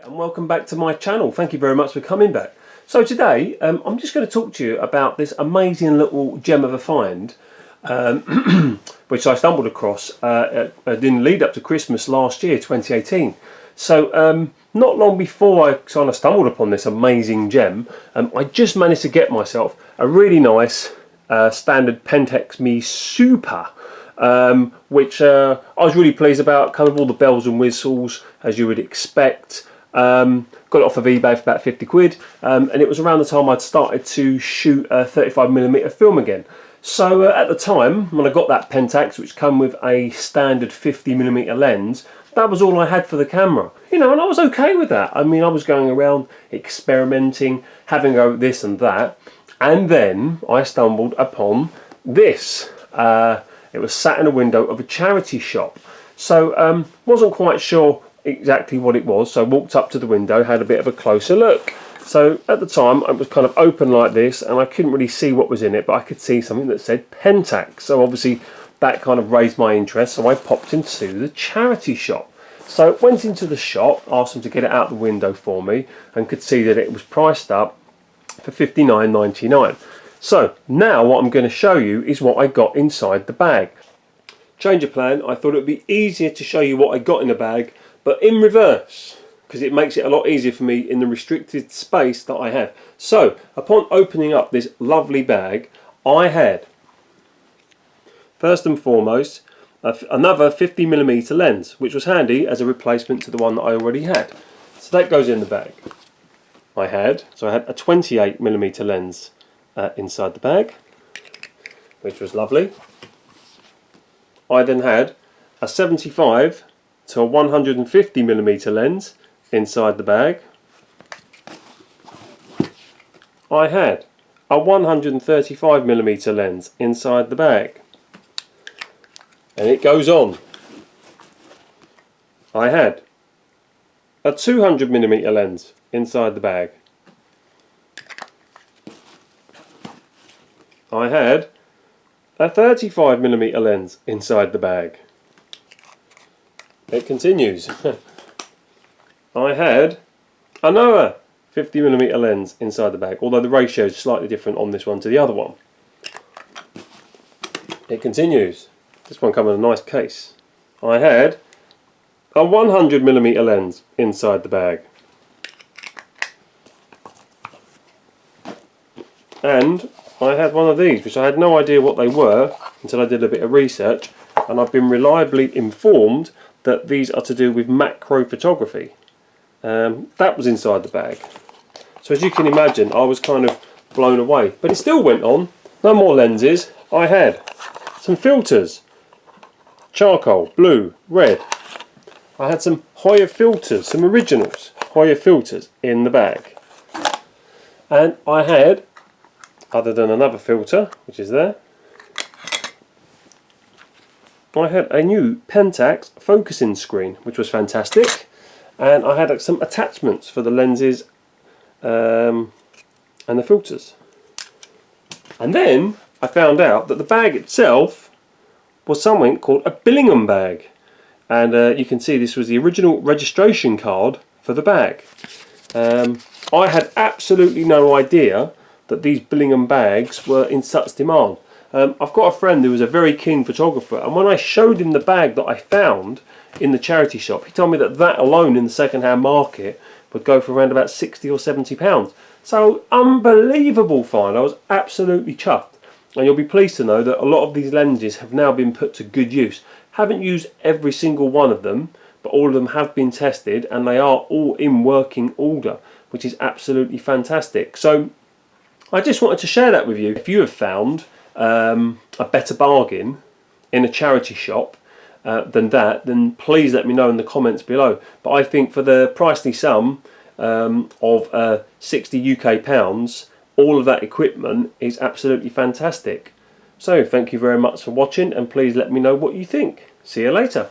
And welcome back to my channel. Thank you very much for coming back. So today I'm just going to talk to you about this amazing little gem of a find which I stumbled across in the lead up to Christmas last year, 2018. So not long before I kind of stumbled upon this amazing gem, I just managed to get myself a really nice standard Pentax Me Super, which I was really pleased about. Kind of all the bells and whistles as you would expect. Got it off of eBay for about 50 quid, and it was around the time I'd started to shoot a 35mm film again. So at the time when I got that Pentax, which came with a standard 50mm lens, that was all I had for the camera, you know, and I was okay with that. I mean, I was going around experimenting, having a go at this and that, and then I stumbled upon this. It was sat in a window of a charity shop, so wasn't quite sure exactly what it was, so I walked up to the window, had a bit of a closer look. So at the time it was kind of open like this and I couldn't really see what was in it, but I could see something that said Pentax, so obviously that kind of raised my interest, so I popped into the charity shop. So went into the shop, asked them to get it out the window for me, and could see that it was priced up for $59.99. So now what I'm going to show you is what I got inside the bag. Change of plan, I thought it would be easier to show you what I got in the bag, but in reverse, because it makes it a lot easier for me in the restricted space that I have. So upon opening up this lovely bag, I had, first and foremost, another 50mm lens, which was handy as a replacement to the one that I already had. So that goes in the bag. I had a 28mm lens inside the bag, which was lovely. I then had a 75 to a 150mm lens inside the bag. I had a 135mm lens inside the bag, and it goes on. I had a 200mm lens inside the bag. I had a 35mm lens inside the bag. It continues. I had another 50mm lens inside the bag, although the ratio is slightly different on this one to the other one. It continues. This one comes in a nice case. I had a 100mm lens inside the bag. And I had one of these, which I had no idea what they were until I did a bit of research, and I've been reliably informed that these are to do with macro photography. That was inside the bag. So as you can imagine, I was kind of blown away. But it still went on. No more lenses. I had some filters. Charcoal, blue, red. I had some Hoya filters, some originals Hoya filters in the bag. And I had, other than another filter, which is there, I had a new Pentax focusing screen, which was fantastic, and I had some attachments for the lenses and the filters. And then I found out that the bag itself was something called a Billingham bag, and you can see this was the original registration card for the bag. I had absolutely no idea that these Billingham bags were in such demand. I've got a friend who was a very keen photographer, and when I showed him the bag that I found in the charity shop, he told me that that alone in the second-hand market would go for around about £60 or £70. So unbelievable find. I was absolutely chuffed, and you'll be pleased to know that a lot of these lenses have now been put to good use. Haven't used every single one of them, but all of them have been tested and they are all in working order, which is absolutely fantastic. So I just wanted to share that with you. If you have found a better bargain in a charity shop than that, then please let me know in the comments below. But I think for the pricely sum of 60 UK pounds, all of that equipment is absolutely fantastic. So thank you very much for watching, and please let me know what you think. See you later.